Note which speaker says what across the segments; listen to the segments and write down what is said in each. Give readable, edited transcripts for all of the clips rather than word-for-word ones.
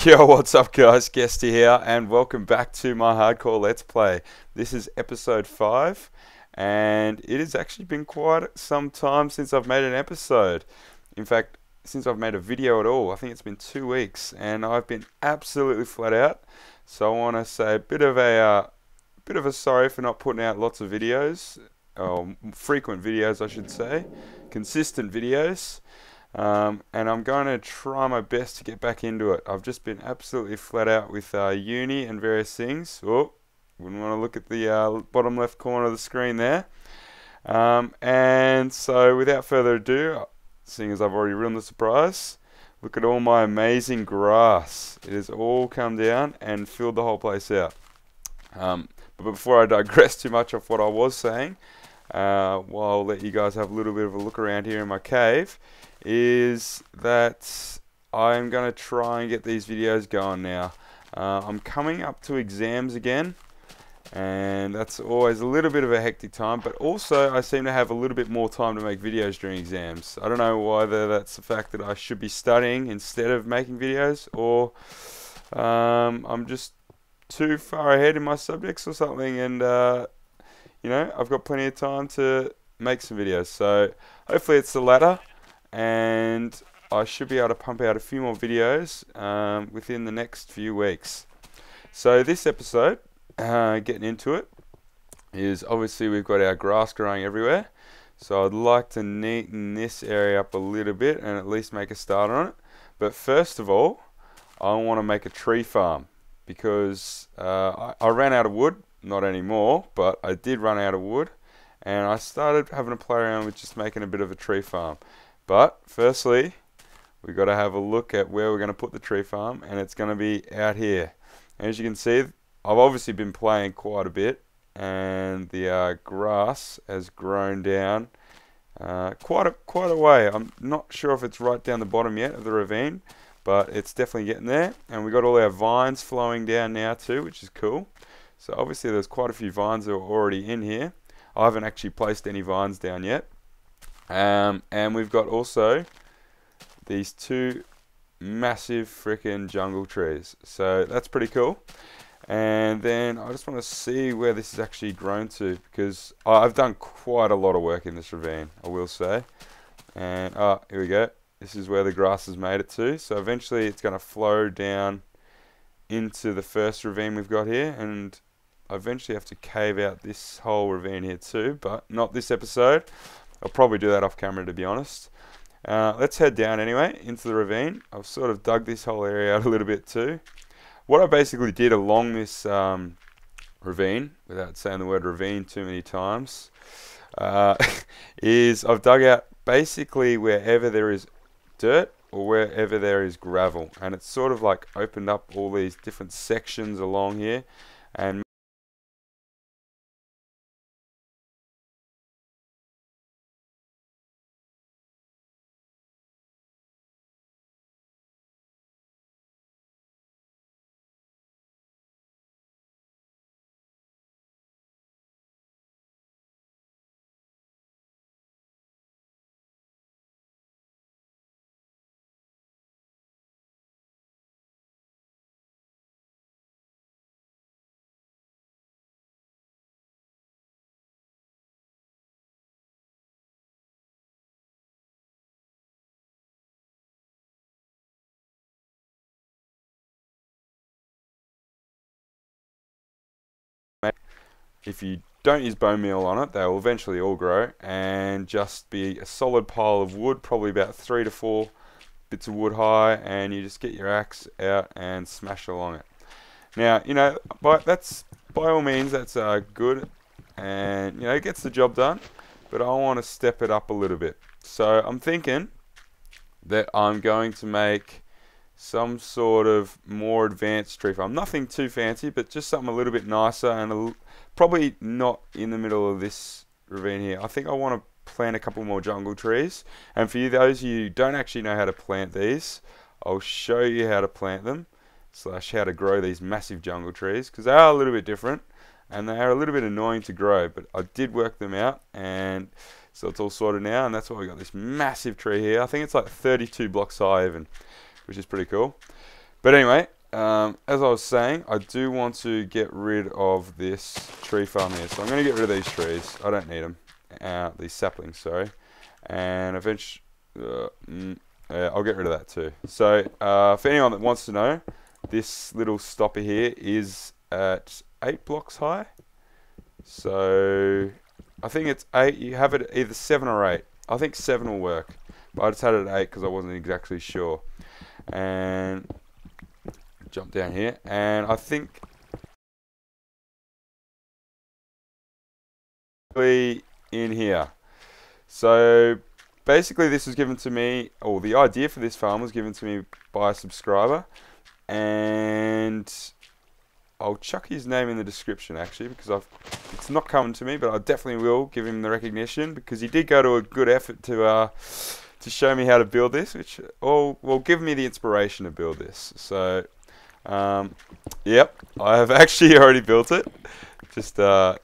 Speaker 1: Yo, what's up guys, Guesty here, and welcome back to my hardcore Let's Play. This is episode 5, and it has actually been quite some time since I've made an episode. In fact, since I've made a video at all. I think it's been 2 weeks, and I've been absolutely flat out. So I want to say a bit of a sorry for not putting out lots of videos, or frequent videos I should say, consistent videos. And I'm going to try my best to get back into it. I've just been absolutely flat out with uni and various things. Oh, wouldn't want to look at the bottom left corner of the screen there. And so without further ado, seeing as I've already ruined the surprise, look at all my amazing grass. It has all come down and filled the whole place out. But before I digress too much off what I was saying, well, I'll let you guys have a little bit of a look around here in my cave, is that I'm going to try and get these videos going now. I'm coming up to exams again, and that's always a little bit of a hectic time, but also I seem to have a little bit more time to make videos during exams. I don't know whether that's the fact that I should be studying instead of making videos, or I'm just too far ahead in my subjects or something, and you know, I've got plenty of time to make some videos. So hopefully it's the latter, and I should be able to pump out a few more videos within the next few weeks. So this episode, getting into it, is obviously we've got our grass growing everywhere. So I'd like to neaten this area up a little bit and at least make a start on it. But first of all, I want to make a tree farm, because I ran out of wood. Not anymore, but I did run out of wood, and I started having to play around with just making a bit of a tree farm. But firstly, we've got to have a look at where we're going to put the tree farm, and it's going to be out here. As you can see, I've obviously been playing quite a bit, and the grass has grown down quite a way. I'm not sure if it's right down the bottom yet of the ravine, but it's definitely getting there. And we've got all our vines flowing down now too, which is cool. So obviously there's quite a few vines that are already in here. I haven't actually placed any vines down yet. And we've got also these 2 massive freaking jungle trees. So that's pretty cool. And then I just want to see where this is actually grown to, because I've done quite a lot of work in this ravine, I will say. And here we go. This is where the grass has made it to. So eventually it's going to flow down into the first ravine we've got here, and I eventually have to cave out this whole ravine here too, but not this episode. I'll probably do that off camera, to be honest. Let's head down anyway into the ravine. I've sort of dug this whole area out a little bit too. What I basically did along this ravine, without saying the word ravine too many times, is I've dug out basically wherever there is dirt or wherever there is gravel, and it's sort of like opened up all these different sections along here, and if you don't use bone meal on it, they will eventually all grow and just be a solid pile of wood, probably about 3 to 4 bits of wood high, and you just get your axe out and smash along it. Now, you know, by all means that's good, and you know, it gets the job done, but I want to step it up a little bit. So I'm thinking that I'm going to make some sort of more advanced tree farm. Nothing too fancy, but just something a little bit nicer, and probably not in the middle of this ravine here. I think I want to plant a couple more jungle trees. And for you, those of you who don't actually know how to plant these, I'll show you how to plant them, / how to grow these massive jungle trees, because they are a little bit different and they are a little bit annoying to grow, but I did work them out, and so it's all sorted now, and that's why we got this massive tree here. I think it's like 32 blocks high even, which is pretty cool. But anyway, as I was saying, I do want to get rid of this tree farm here. So I'm going to get rid of these trees. I don't need them. These saplings, sorry. And eventually, I'll get rid of that too. So for anyone that wants to know, this little stopper here is at 8 blocks high. So I think it's 8. You have it either 7 or 8. I think 7 will work. But I just had it at 8 because I wasn't exactly sure. And jump down here. And I think in here. So basically this was given to me, or the idea for this farm was given to me by a subscriber. And I'll chuck his name in the description actually, because it's not coming to me, but I definitely will give him the recognition because he did go to a good effort to show me how to build this, which will give me the inspiration to build this. So, yep, I have actually already built it, just so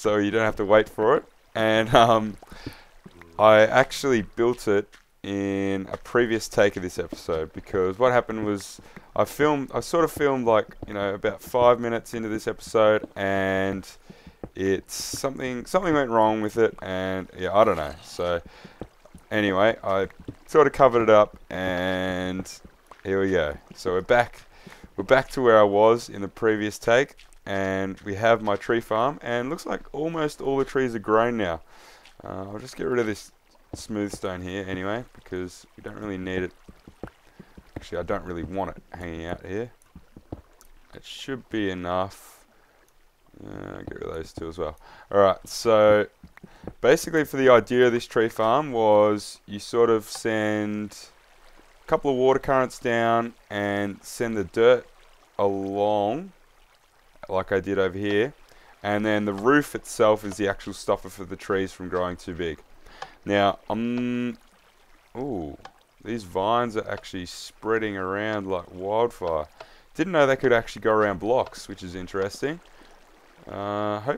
Speaker 1: you don't have to wait for it. And I actually built it in a previous take of this episode, because what happened was I sort of filmed like, about 5 minutes into this episode, and something went wrong with it, and yeah, I don't know. So anyway, I sort of covered it up, and here we go. So we're back to where I was in the previous take, and we have my tree farm, and looks like almost all the trees are grown now. I'll just get rid of this smooth stone here anyway, because we don't really need it. Actually, I don't really want it hanging out here. It should be enough. Get rid of those two as well. Alright, so basically for the idea of this tree farm was you sort of send a couple of water currents down and send the dirt along like I did over here, and then the roof itself is the actual stopper for the trees from growing too big. Now, ooh, these vines are actually spreading around like wildfire. Didn't know they could actually go around blocks, which is interesting. I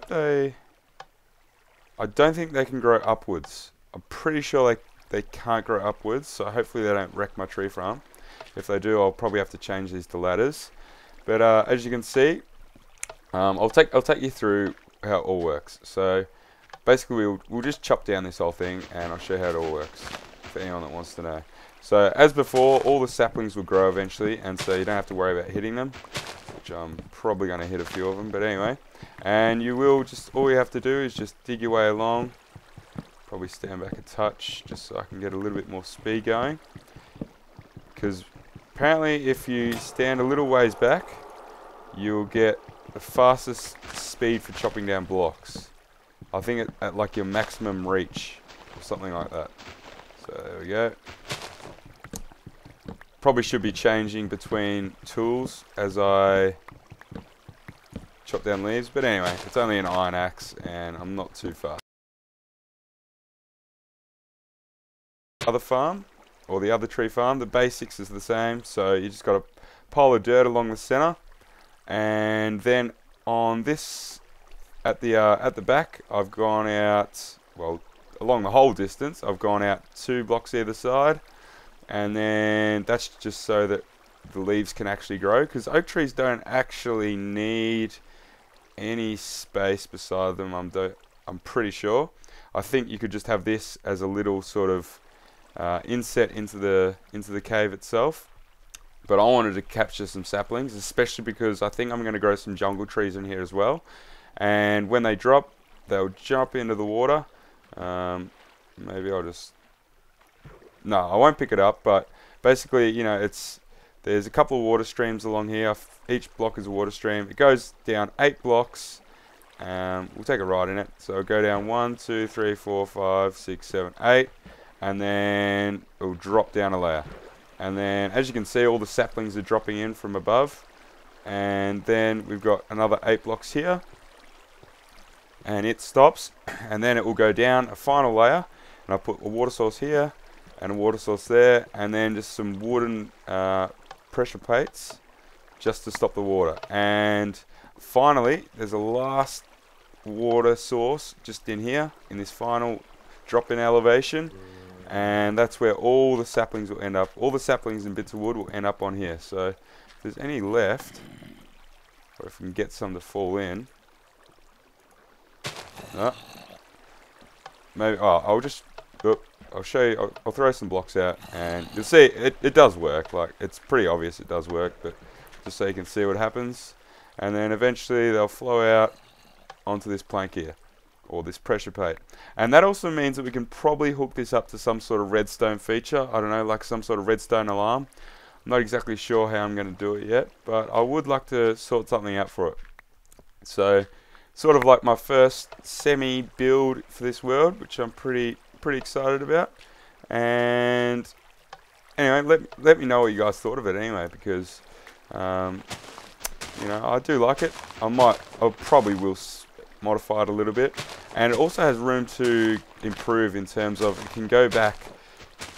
Speaker 1: don't think they can grow upwards. I'm pretty sure they can't grow upwards, so hopefully they don't wreck my tree farm. If they do, I'll probably have to change these to ladders. But as you can see, I'll take you through how it all works. So basically we'll just chop down this whole thing, and I'll show you how it all works for anyone that wants to know. So as before, all the saplings will grow eventually, and so you don't have to worry about hitting them, which I'm probably going to hit a few of them, but anyway. And all you have to do is just dig your way along. Probably stand back a touch just so I can get a little bit more speed going, because apparently if you stand a little ways back, you'll get the fastest speed for chopping down blocks. I think at like your maximum reach or something like that. So there we go. Probably should be changing between tools as I chop down leaves, but anyway, it's only an iron axe and I'm not too fast. Other farm, or the other tree farm, the basics is the same. So you just got a pile of dirt along the center, and then on this at the back, I've gone out, well, along the whole distance, I've gone out 2 blocks either side, and then that's just so that the leaves can actually grow, because oak trees don't actually need any space beside them. I'm pretty sure. I think you could just have this as a little sort of inset into the cave itself. But I wanted to capture some saplings, especially because I think I'm going to grow some jungle trees in here as well. And when they drop, they'll jump into the water. Maybe I'll just... No, I won't pick it up, but basically, there's a couple of water streams along here. Each block is a water stream. It goes down 8 blocks. We'll take a ride in it. So it'll go down 1, 2, 3, 4, 5, 6, 7, 8. And then it'll drop down a layer. And then, as you can see, all the saplings are dropping in from above. And then we've got another 8 blocks here. And it stops. And then it will go down a final layer. And I'll put a water source here and a water source there. And then just some wooden pressure plates just to stop the water. And finally, there's a last water source just in here, in this final drop in elevation. and that's where all the saplings will end up. All the saplings and bits of wood will end up on here. So if there's any left, or if we can get some to fall in, maybe. Oh, I'll show you. I'll throw some blocks out, and you'll see it does work. Like, it's pretty obvious it does work, but just so you can see what happens. And then eventually they'll flow out onto this plank here, or this pressure plate. And that also means that we can probably hook this up to some sort of redstone feature. I don't know, like some sort of redstone alarm. I'm not exactly sure how I'm going to do it yet, but I would like to sort something out for it. So, sort of like my first semi-build for this world, which I'm pretty excited about. And anyway, let me know what you guys thought of it anyway, because you know, I do like it. I probably will modify it a little bit, and it also has room to improve in terms of it can go back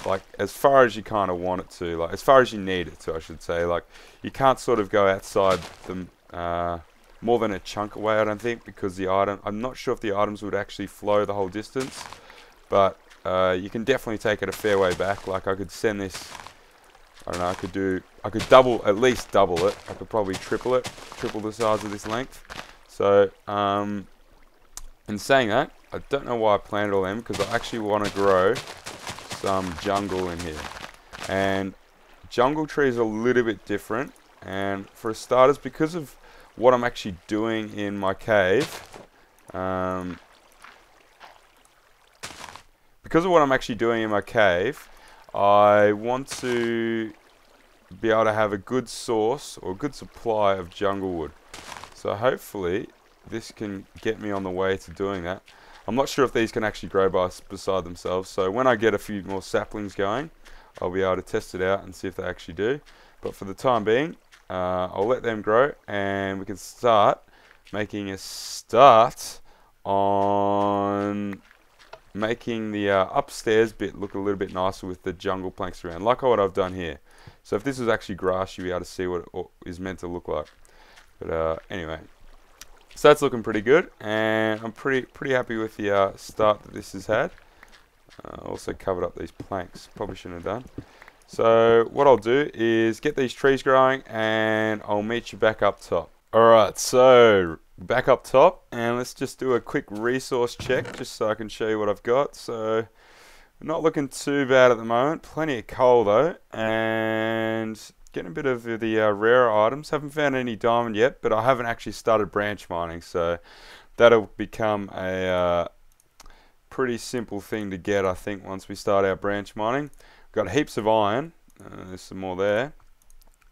Speaker 1: like as far as you kind of want it to, like as far as you need it to, I should say. Like, you can't sort of go outside the more than a chunk away, I don't think, because I'm not sure if the items would actually flow the whole distance, but you can definitely take it a fair way back. Like, I could send this, I don't know, I could at least double it. I could probably triple the size of this length. So, in saying that, I don't know why I planted all them, because I actually want to grow some jungle in here. And jungle trees are a little bit different, and for starters, because of what I'm actually doing in my cave, I want to be able to have a good source or a good supply of jungle wood. So hopefully this can get me on the way to doing that. I'm not sure if these can actually grow beside themselves, so when I get a few more saplings going, I'll be able to test it out and see if they actually do. But for the time being, I'll let them grow, and we can start making a start on making the upstairs bit look a little bit nicer with the jungle planks around, like what I've done here. So if this was actually grass, you'll be able to see what it is meant to look like. But anyway, so that's looking pretty good, and I'm pretty happy with the start that this has had. Also covered up these planks, probably shouldn't have done. So what I'll do is get these trees growing, and I'll meet you back up top. Alright, so back up top, and let's just do a quick resource check just so I can show you what I've got. So not looking too bad at the moment, plenty of coal though, and getting a bit of the rarer items. Haven't found any diamond yet, but I haven't actually started branch mining, so that'll become a pretty simple thing to get, I think, once we start our branch mining. Got heaps of iron, there's some more there,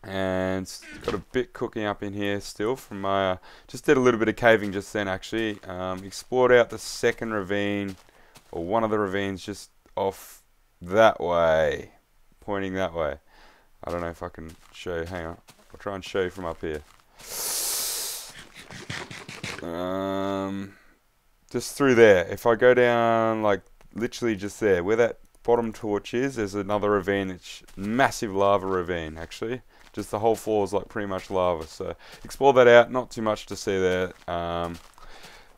Speaker 1: and got a bit cooking up in here still from my, just did a little bit of caving just then actually. Explored out the second ravine, or one of the ravines just off that way, pointing that way. I don't know if I can show you, hang on, I'll try and show you from up here. Just through there, if I go down, like literally just there, where that bottom torch is, there's another ravine. It's massive lava ravine actually, just the whole floor is like pretty much lava. So explore that out, not too much to see there,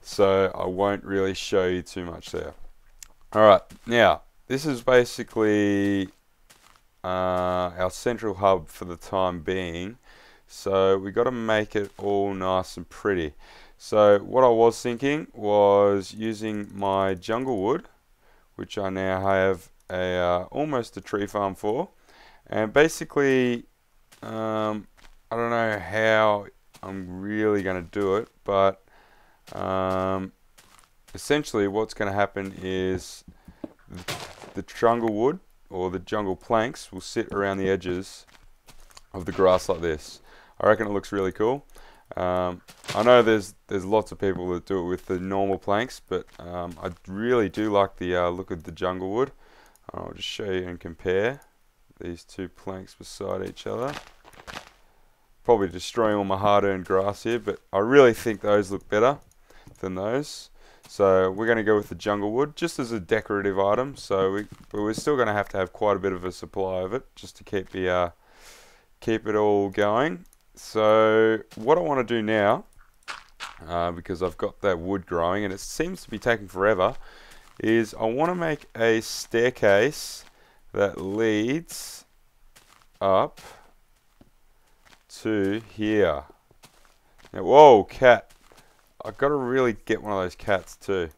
Speaker 1: so I won't really show you too much there. Alright, now this is basically our central hub for the time being, so we got to make it all nice and pretty. So what I was thinking was using my jungle wood, which I now have almost a tree farm for, and basically I don't know how I'm really going to do it, but essentially what's going to happen is the jungle wood, or the jungle planks, will sit around the edges of the grass like this. I reckon it looks really cool. I know there's lots of people that do it with the normal planks, but I really do like the look of the jungle wood. I'll just show you and compare these two planks beside each other. Probably destroying all my hard-earned grass here, but I really think those look better than those. So we're going to go with the jungle wood just as a decorative item. So we're still going to have quite a bit of a supply of it just to keep it all going. So what I want to do now, because I've got that wood growing and it seems to be taking forever, is I want to make a staircase that leads up to here. Now, whoa, cat. I've got to really get one of those cats too.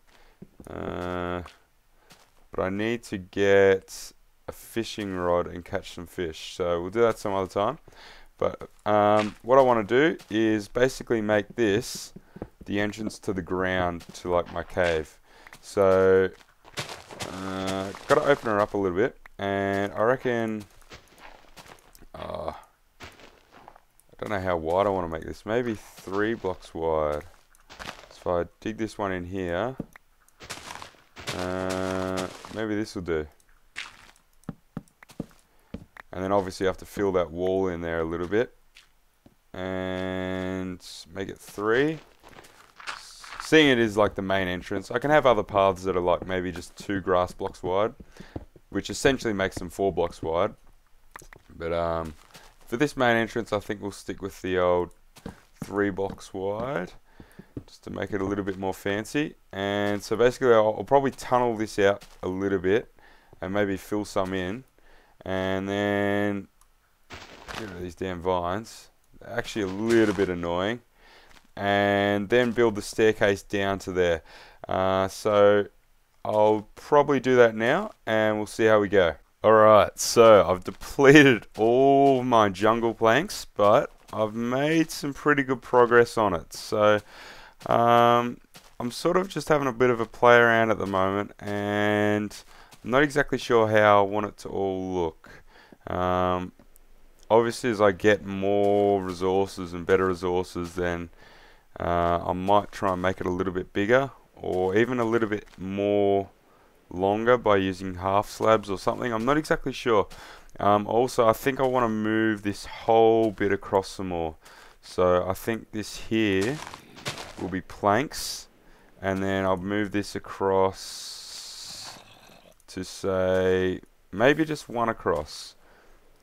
Speaker 1: But I need to get a fishing rod and catch some fish. So we'll do that some other time. But what I want to do is basically make this the entrance to the ground to like my cave. So got to open her up a little bit, and I reckon I don't know how wide I want to make this. Maybe 3 blocks wide. So if I dig this one in here, maybe this will do. And then obviously I have to fill that wall in there a little bit and make it 3. Seeing it is like the main entrance, I can have other paths that are like maybe just 2 grass blocks wide, which essentially makes them 4 blocks wide. But for this main entrance, I think we'll stick with the old 3 blocks wide, just to make it a little bit more fancy. And so basically I'll probably tunnel this out a little bit and maybe fill some in, and then get rid of these damn vines. They're actually a little bit annoying. And then build the staircase down to there. So I'll probably do that now, and we'll see how we go. Alright, so I've depleted all my jungle planks, but I've made some pretty good progress on it. So I'm sort of just having a bit of a play around at the moment, and I'm not exactly sure how I want it to all look. Obviously, as I get more resources and better resources, then I might try and make it a little bit bigger, or even a little bit more longer by using half slabs or something. I'm not exactly sure. Also, I think I want to move this whole bit across some more. So I think this here will be planks, and then I'll move this across to say maybe just 1 across,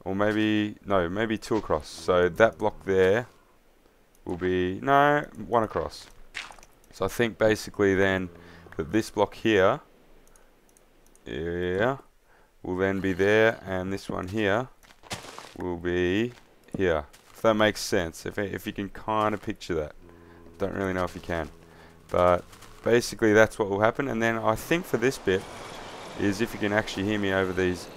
Speaker 1: or maybe no, maybe 2 across. So that block there will be, no, 1 across. So I think basically then that this block here, yeah, will then be there, and this one here will be here. If that makes sense, if you can kind of picture that. Don't really know if you can, but basically that's what will happen. And then I think for this bit is, if you can actually hear me over these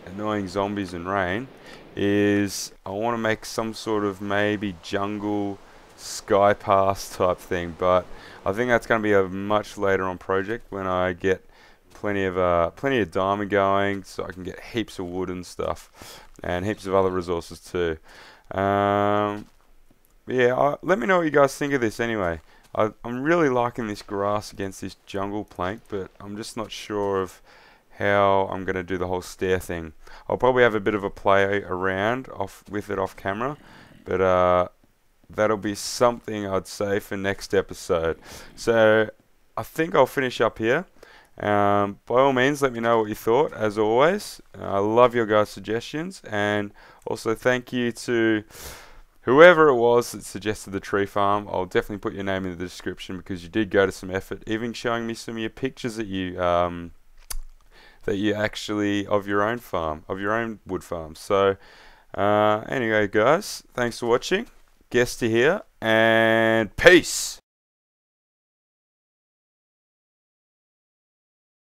Speaker 1: annoying zombies and rain, is I want to make some sort of maybe jungle sky pass type thing, but I think that's going to be a much later on project when I get plenty of diamond going, so I can get heaps of wood and stuff, and heaps of other resources too. Yeah, let me know what you guys think of this anyway. I'm really liking this grass against this jungle plank, but I'm just not sure of how I'm going to do the whole stair thing. I'll probably have a bit of a play around with it off camera, but that'll be something I'd say for next episode. So I think I'll finish up here. By all means, let me know what you thought, as always. I love your guys' suggestions, and also thank you to whoever it was that suggested the tree farm. I'll definitely put your name in the description, because you did go to some effort, even showing me some of your pictures that you actually of your own farm, of your own wood farm. So anyway guys, thanks for watching. Guest here, and peace.